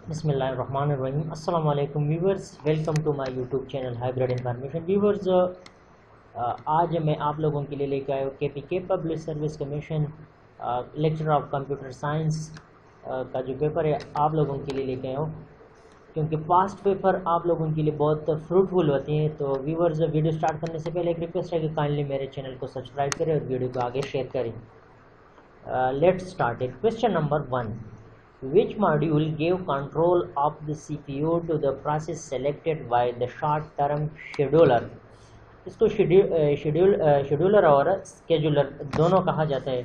बिस्मिल्लाहिर्रहमानिर्रहीम। अस्सलाम वालेकुम viewers, welcome to my YouTube channel hybrid information. Viewers, आज मैं आप लोगों के लिए लेकर आया हूँ KPK public service commission lecture of computer science का जो पेपर है आप लोगों के लिए लेकर आया हूँ, क्योंकि पास्ट पेपर आप लोगों के लिए बहुत फ्रूटफुल होती हैं। तो व्यूवर्स, वीडियो स्टार्ट करने से पहले एक रिक्वेस्ट है कि काइंडली मेरे चैनल को सब्सक्राइब करें और वीडियो को आगे शेयर करें। Let's start it. Question number 1, which module gave control of the CPU to the process selected by the short term scheduler? इसको शेड्यूलर और स्केड्यूलर दोनों कहा जाता है।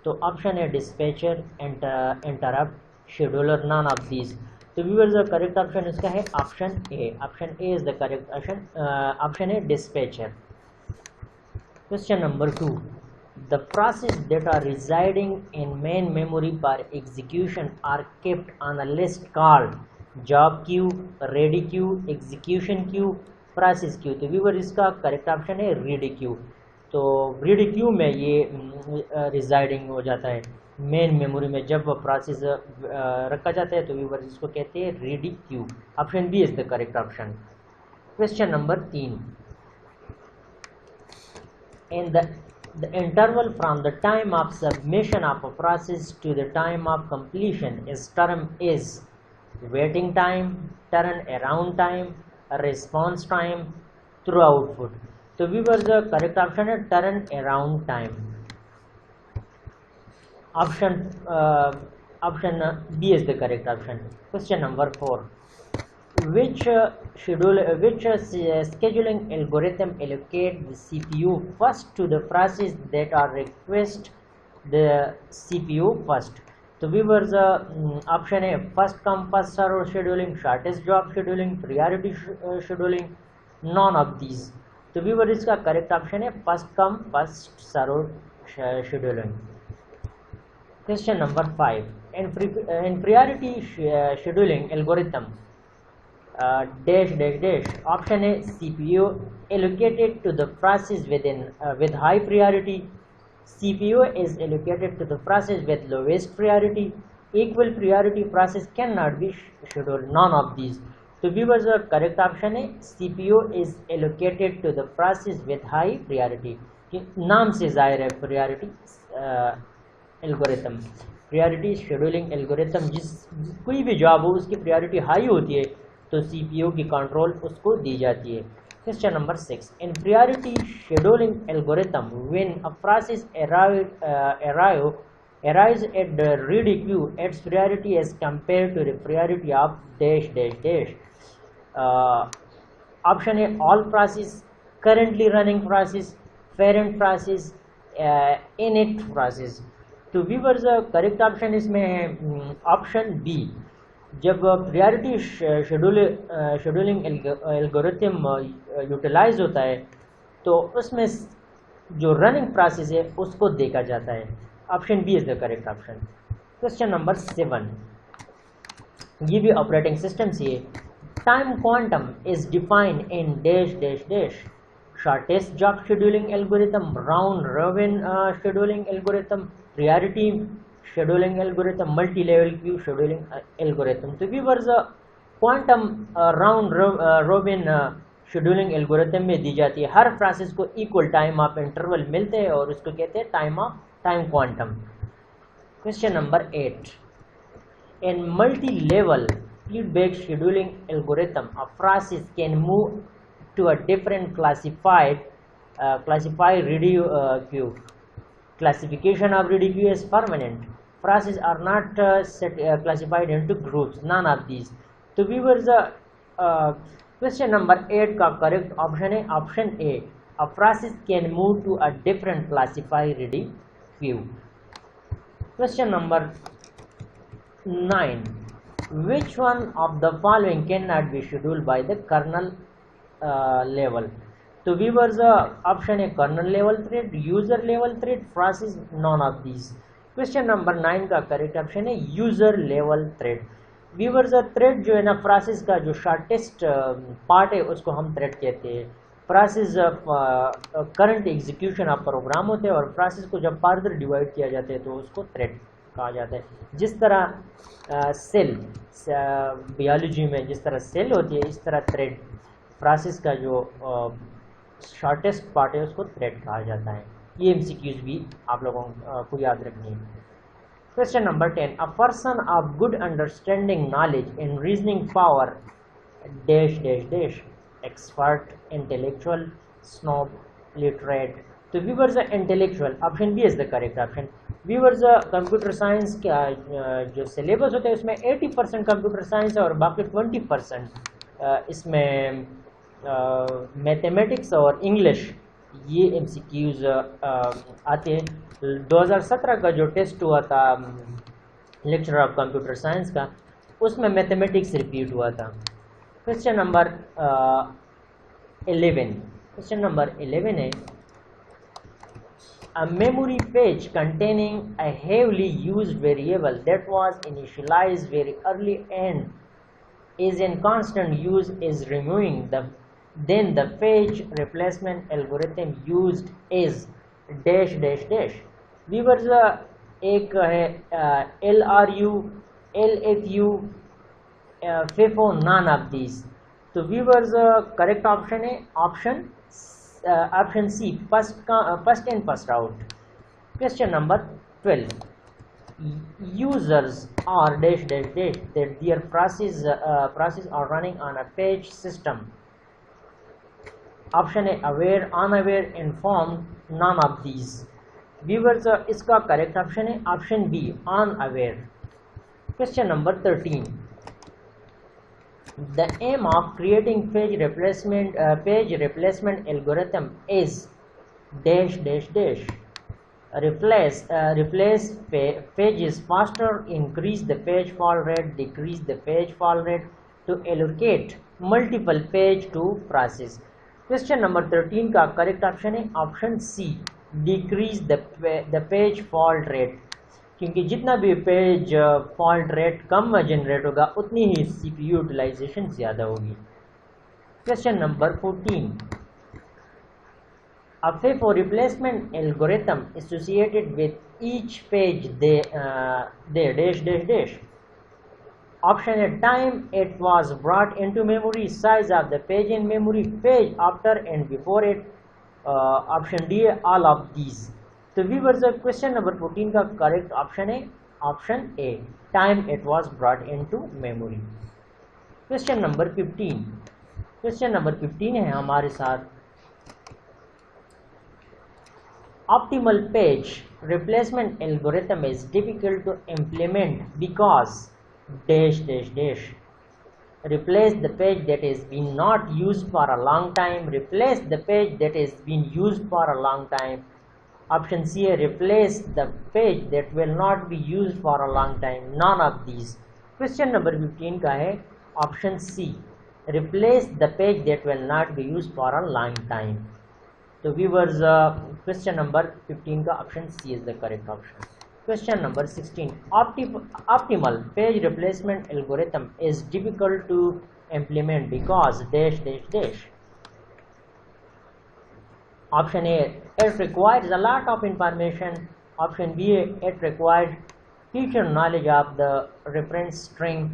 तो ऑप्शन है dispatcher, interrupt, scheduler, non of these. तो व्यूअर्स, द करेक्ट ऑप्शन इसका है option A. Option A is the correct option. Option है dispatcher. Question number 2. The process that are residing in main memory for execution are kept on a list called job queue, ready queue, execution queue, process queue। तो viewer इसका correct option है ready queue। तो ready queue में ये residing हो जाता है main memory में। जब प्रोसेस रखा जाता है तो व्यूअर इसको कहते हैं ready queue। Option B is the correct option. Question number 3. In the interval from the time of submission of a process to the time of completion is term is waiting time, turnaround time, response time, through output। तो viewers, correct option है turn around time. Option B is the correct option. Question number 4. Which scheduling algorithm allocate the CPU first to the process that are request the CPU first? तो viewers, option है first come first serve scheduling, shortest job scheduling, priority scheduling, none of these. तो viewer इसका correct option है first come first serve scheduling. Question number 5. In priority scheduling algorithm, dash dash dash, option A CPU allocated to the process with high priority, CPU is allocated to the process with lowest priority, equal priority process cannot be scheduled, none of these। तो viewers, correct option है CPU is allocated to the process with high priority। नाम से जाहिर है priority algorithm, priority scheduling algorithm, कोई भी job हो उसकी प्रायोरिटी हाई होती है तो सीपीयू की कंट्रोल उसको दी जाती है। Question number 6. In priority scheduling algorithm when a process arrives at the ready queue, its priority as compared to the priority of dash dash dash। Option है all process, currently running process, parent process, init process। तो viewers, correct option इसमें है option B. जब priority scheduling algorithm utilise होता है तो उसमें जो रनिंग प्रोसेस है उसको देखा जाता है। Option B is the correct option. Question number 7. ये भी ऑपरेटिंग सिस्टम से है। Time quantum is defined in dash dash dash, shortest job scheduling algorithm, round robin scheduling algorithm, priority scheduling algorithm, multi level queue scheduling algorithm. तो viewers, quantum round robin scheduling algorithm में दी जाती है। हर process को equal time of interval मिलते हैं और उसको कहते हैं time quantum. Question number 8. In multi level feedback scheduling algorithm a process can move to a different classified ready queue। Classification of ready queue is permanent, processes are not classified into groups, none of these। तो viewers, question number 8 का correct option है option A, a process can move to a different classified ready queue। Question number 9. Which one of the following cannot be scheduled by the kernel level? तो viewers, option है kernel level thread, user level thread, process, none of these. Question number 9 का correct option है user level thread. Viewers, thread जो है ना, process का जो shortest part है उसको हम थ्रेड कहते हैं। Process current execution of program होते हैं और प्रोसेस को जब फर्दर डिवाइड किया जाता है तो उसको थ्रेड कहा जाता है। जिस तरह सेल बायोलॉजी में जिस तरह सेल होती है, इस तरह थ्रेड प्रोसेस का जो शॉर्टेस्ट पार्ट है उसको थ्रेड कहा जाता है। ये एमसीक्यूज भी आप लोगों को याद रखनी है। Question number 10, a person of good understanding knowledge in reasoning power dash dash dash, expert, intellectual, snob, literate. तो viewers intellectual, option B is the correct option. Viewers computer science का जो सिलेबस होता है उसमें 80% कंप्यूटर साइंस है और बाकी 20% इसमें मैथमेटिक्स और इंग्लिश ये एमसीक्यूज आते हैं। 2017 का जो टेस्ट हुआ था लेक्चर ऑफ कंप्यूटर साइंस का, उसमें मैथमेटिक्स रिपीट हुआ था। क्वेश्चन नंबर 11, क्वेश्चन नंबर 11 है, a memory page containing a heavily used variable that was initialized very early and is in constant use is removing then the page replacement algorithm used is dash dash dash। Viewers एक है LRU, LFU, FIFO, none of these। तो viewers correct option है option C, first in first out. Question number 12, users are dash dash dash that their process are running on a page system। Option है aware, unaware, informed, none of these. Viewers इसका correct option है option B, unaware. Question number 13, the aim of creating page replacement algorithm is dash dash dash, replace pages faster, increase the page fall rate, decrease the page fall rate, to allocate multiple page to process। क्वेश्चन number 13 का correct option है option C, decrease the page fault rate, क्योंकि जितना भी page fault rate कम generate होगा उतनी ही सीपीयू यूटिलाइजेशन ज़्यादा होगी। Question number 14, a FIFO replacement algorithm associated with each page they dash dash dash। Option है time it was brought into memory, size of the page in memory, page after and before it, option D है all of these. तो viewers question number 14 का correct option है option A, time it was brought into memory. Question number 15, question number 15 है हमारे साथ, optimal page replacement algorithm is difficult to implement because dash dash dash, replace the page that is been not used for a long time, replace the page that is been used for a long time। Option C है replace the page that will not be used for a long time, none of these। Question number 15 का है option C, replace the page that will not be used for a long time। तो viewers question number 15 का option C is the correct option. Question number 16, optimal page replacement algorithm is difficult to implement because dash dash dash। Option A, it requires a lot of information, option B, it requires future knowledge of the reference string,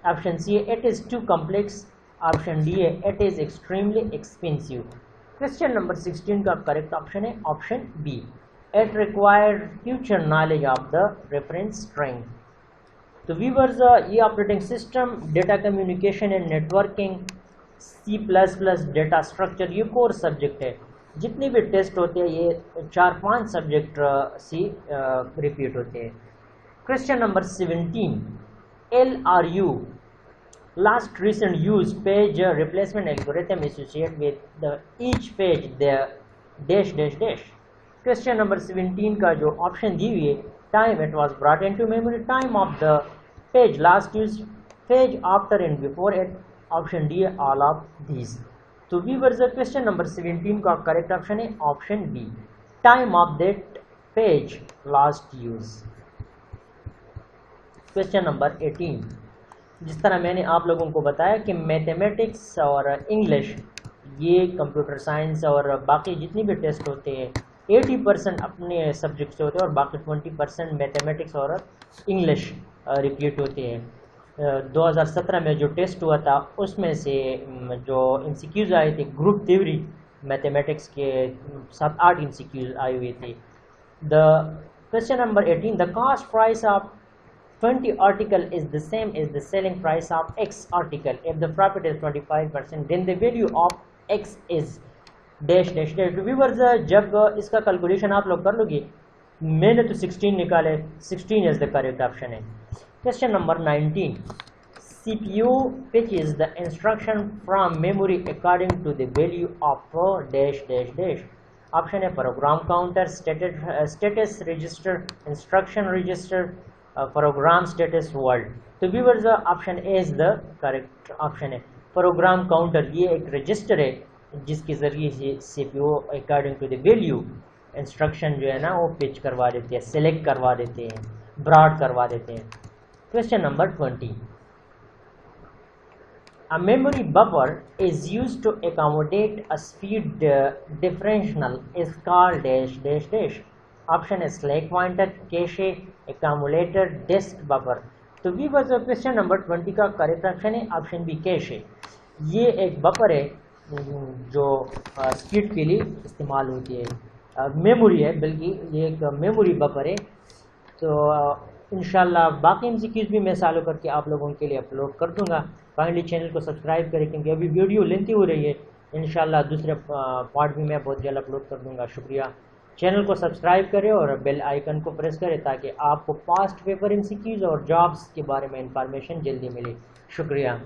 option C, it is too complex, option D, it is extremely expensive। Question number 16 का correct option है option B, it required future knowledge of the reference string। तो viewers ये operating system, data communication and networking, C++, data structure, ये core subject है। जितने भी test होते हैं ये 4-5 सब्जेक्ट से रिपीट होते हैं। Question number 17, LRU, last recent use page replacement algorithm associate with the each page the dash dash dash. Question number 17 का जो ऑप्शन दी हुई है, time it was brought into memory, time of the page last use, page after and before it, option D all of these. तो viewers question number 17 का correct option है option B, time of that page last use. Question number 18, जिस तरह मैंने आप लोगों को बताया कि मैथमेटिक्स और इंग्लिश ये कंप्यूटर साइंस और बाकी जितनी भी टेस्ट होते हैं 80% अपने सब्जेक्ट से होते हैं और बाकी 20% मैथमेटिक्स और इंग्लिश रिपीट होते हैं। 2017 में जो टेस्ट हुआ था उसमें से जो MCQs आए थे ग्रुप थ्योरी मैथमेटिक्स के 7-8 MCQs आए हुए थे। The question number 18, the cost price of 20 article is the same as the selling price of X article. If the profit is 25%, then the value of X is dash dash dash. तो viewers जब इसका calculation आप लोग कर लोगे, मैंने तो 16 निकाले, 16 इज द करेक्ट ऑप्शन है। Question number 19, CPU fetches the instruction from memory according to the value of dash dash dash. Option है program counter, status register, instruction register, program status word. तो viewers option A is the correct option है। Program counter ये एक register है जिसके ज़रिए से CPU according to the value instruction जो है ना वो पिच करवा देते हैं, सेलेक्ट करवा देते हैं, ब्रॉड करवा देते हैं। Question number 20, a memory buffer is used to accommodate a speed differential is called dash dash dash. Option है stack pointer, cache, accumulator, disk buffer. तो वी बस क्वेश्चन नंबर 20 का करेक्ट ऑप्शन है ऑप्शन बी कैशे। ये एक buffer है जो speed के लिए इस्तेमाल होती है, मेमोरी है, बल्कि ये एक मेमोरी बफर है। तो इंशाल्लाह बाकी MCQs भी मैं सालों करके आप लोगों के लिए अपलोड कर दूंगा। फाइनली चैनल को सब्सक्राइब करें क्योंकि अभी वीडियो लेंथी हो रही है। इंशाल्लाह दूसरे पार्ट भी मैं बहुत जल्द अपलोड कर दूंगा। शुक्रिया। चैनल को सब्सक्राइब करें और बेल आइकन को प्रेस करें ताकि आपको पास्ट पेपर MCQs और जॉब्स के बारे में इंफॉर्मेशन जल्दी मिले। शुक्रिया।